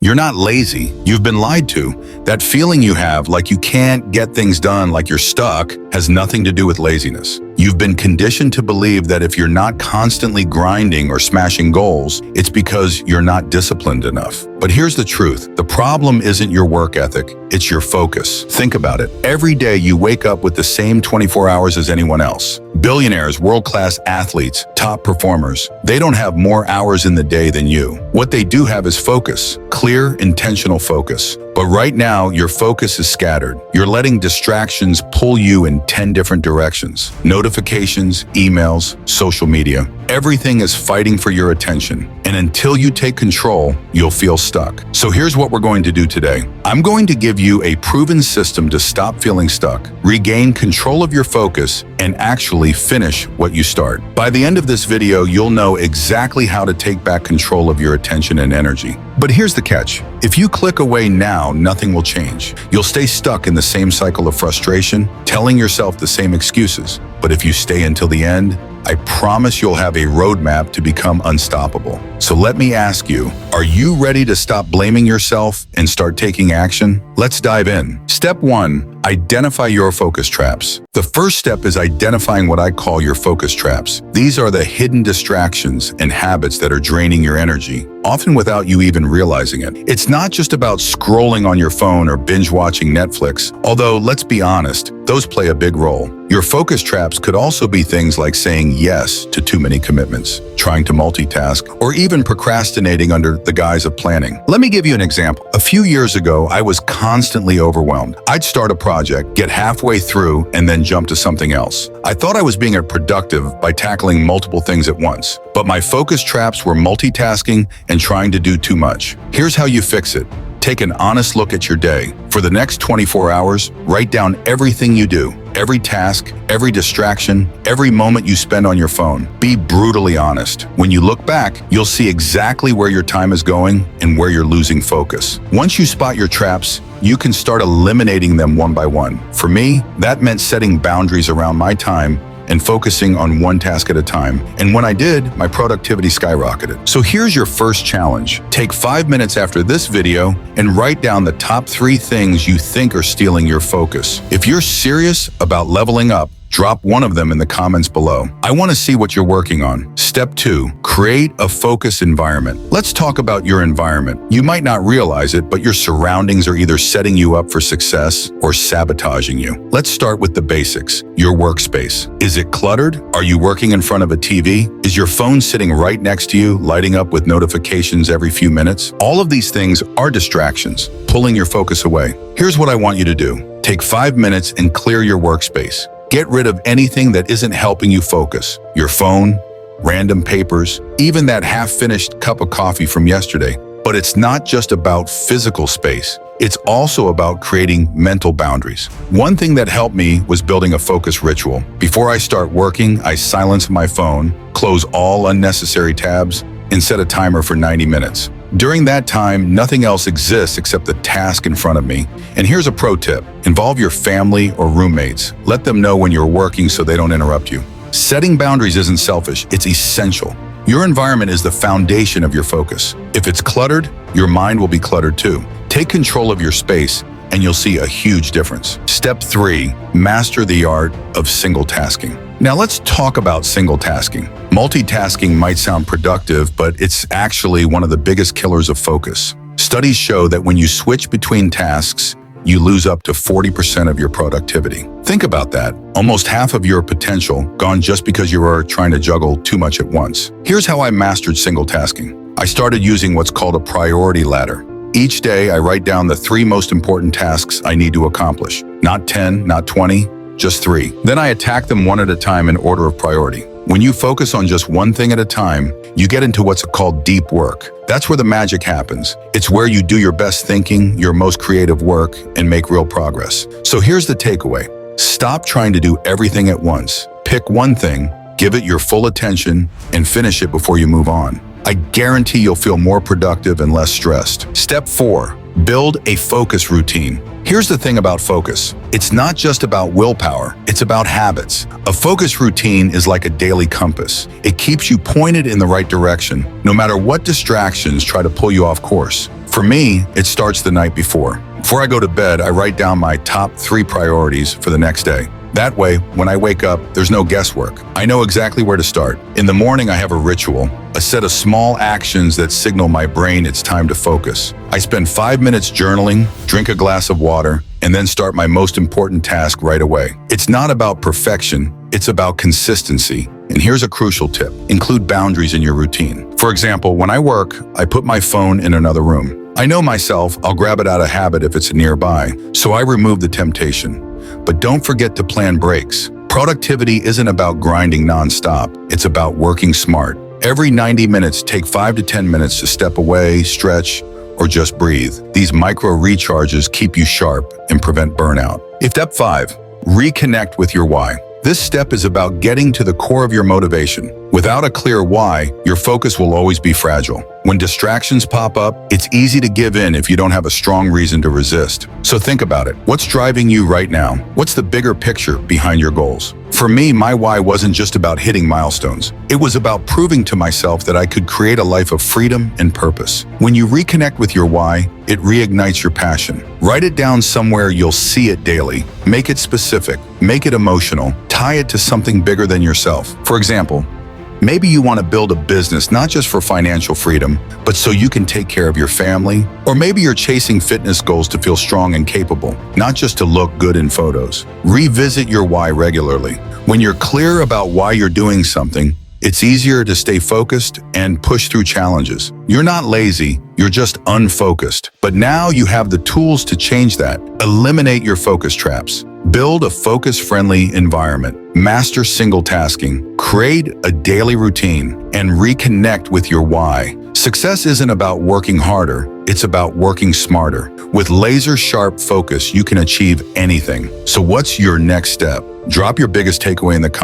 You're not lazy. You've been lied to. That feeling you have like you can't get things done, like you're stuck, has nothing to do with laziness. You've been conditioned to believe that if you're not constantly grinding or smashing goals, it's because you're not disciplined enough. But here's the truth. The problem isn't your work ethic, it's your focus. Think about it. Every day you wake up with the same 24 hours as anyone else. Billionaires, world-class athletes, top performers, they don't have more hours in the day than you. What they do have is focus, clear, intentional focus. But right now, your focus is scattered. You're letting distractions pull you in 10 different directions. Notifications, emails, social media. Everything is fighting for your attention. And until you take control, you'll feel stuck. So here's what we're going to do today. I'm going to give you a proven system to stop feeling stuck, regain control of your focus, and actually finish what you start. By the end of this video, you'll know exactly how to take back control of your attention and energy. But here's the catch. If you click away now, nothing will change. You'll stay stuck in the same cycle of frustration, telling yourself the same excuses. But if you stay until the end, I promise you'll have a roadmap to become unstoppable. So let me ask you, are you ready to stop blaming yourself and start taking action? Let's dive in. Step 1, identify your focus traps. The first step is identifying what I call your focus traps. These are the hidden distractions and habits that are draining your energy, often without you even realizing it. It's not just about scrolling on your phone or binge watching Netflix, although let's be honest, those play a big role. Your focus traps could also be things like saying yes to too many commitments, trying to multitask, or even procrastinating under the guise of planning. Let me give you an example. A few years ago, I was constantly overwhelmed. I'd start a project, get halfway through, and then jump to something else. I thought I was being productive by tackling multiple things at once, but my focus traps were multitasking and trying to do too much. Here's how you fix it. Take an honest look at your day. For the next 24 hours, write down everything you do, every task, every distraction, every moment you spend on your phone. Be brutally honest. When you look back, you'll see exactly where your time is going and where you're losing focus. Once you spot your traps, you can start eliminating them one by one. For me, that meant setting boundaries around my time and focusing on one task at a time. And when I did, my productivity skyrocketed. So here's your first challenge. Take 5 minutes after this video and write down the top 3 things you think are stealing your focus. If you're serious about leveling up, drop one of them in the comments below. I want to see what you're working on. Step 2, create a focus environment. Let's talk about your environment. You might not realize it, but your surroundings are either setting you up for success or sabotaging you. Let's start with the basics. Your workspace. Is it cluttered? Are you working in front of a TV? Is your phone sitting right next to you, lighting up with notifications every few minutes? All of these things are distractions, pulling your focus away. Here's what I want you to do. Take 5 minutes and clear your workspace. Get rid of anything that isn't helping you focus. Your phone, random papers, even that half-finished cup of coffee from yesterday. But it's not just about physical space. It's also about creating mental boundaries. One thing that helped me was building a focus ritual. Before I start working, I silence my phone, close all unnecessary tabs, and set a timer for 90 minutes. During that time, nothing else exists except the task in front of me. And here's a pro tip. Involve your family or roommates. Let them know when you're working so they don't interrupt you. Setting boundaries isn't selfish, it's essential. Your environment is the foundation of your focus. If it's cluttered, your mind will be cluttered too. Take control of your space and you'll see a huge difference. Step 3, master the art of single tasking. Now let's talk about single tasking. Multitasking might sound productive, but it's actually one of the biggest killers of focus. Studies show that when you switch between tasks, you lose up to 40% of your productivity. Think about that. Almost half of your potential gone just because you are trying to juggle too much at once. Here's how I mastered single tasking. I started using what's called a priority ladder. Each day, I write down the 3 most important tasks I need to accomplish. Not 10, not 20, just 3. Then I attack them one at a time in order of priority. When you focus on just one thing at a time, you get into what's called deep work. That's where the magic happens. It's where you do your best thinking, your most creative work, and make real progress. So here's the takeaway. Stop trying to do everything at once. Pick one thing, give it your full attention, and finish it before you move on. I guarantee you'll feel more productive and less stressed. Step 4. Build a focus routine. Here's the thing about focus. It's not just about willpower, it's about habits. A focus routine is like a daily compass. It keeps you pointed in the right direction, no matter what distractions try to pull you off course. For me, it starts the night before. Before I go to bed, I write down my top 3 priorities for the next day. That way, when I wake up, there's no guesswork. I know exactly where to start. In the morning, I have a ritual, a set of small actions that signal my brain it's time to focus. I spend 5 minutes journaling, drink a glass of water, and then start my most important task right away. It's not about perfection, it's about consistency. And here's a crucial tip. Include boundaries in your routine. For example, when I work, I put my phone in another room. I know myself, I'll grab it out of habit if it's nearby, so I remove the temptation. But don't forget to plan breaks. Productivity isn't about grinding nonstop. It's about working smart. Every 90 minutes, take 5 to 10 minutes to step away, stretch, or just breathe. These micro recharges keep you sharp and prevent burnout. Step 5. Reconnect with your why. This step is about getting to the core of your motivation. Without a clear why, your focus will always be fragile. When distractions pop up, it's easy to give in if you don't have a strong reason to resist. So think about it. What's driving you right now? What's the bigger picture behind your goals? For me, my why wasn't just about hitting milestones. It was about proving to myself that I could create a life of freedom and purpose. When you reconnect with your why, it reignites your passion. Write it down somewhere you'll see it daily. Make it specific. Make it emotional. Tie it to something bigger than yourself. For example, maybe you want to build a business not just for financial freedom, but so you can take care of your family. Or maybe you're chasing fitness goals to feel strong and capable, not just to look good in photos. Revisit your why regularly. When you're clear about why you're doing something, it's easier to stay focused and push through challenges. You're not lazy, you're just unfocused. But now you have the tools to change that. Eliminate your focus traps. Build a focus-friendly environment. Master single tasking. Create a daily routine and reconnect with your why. Success isn't about working harder, it's about working smarter. With laser-sharp focus, you can achieve anything. So what's your next step? Drop your biggest takeaway in the comments.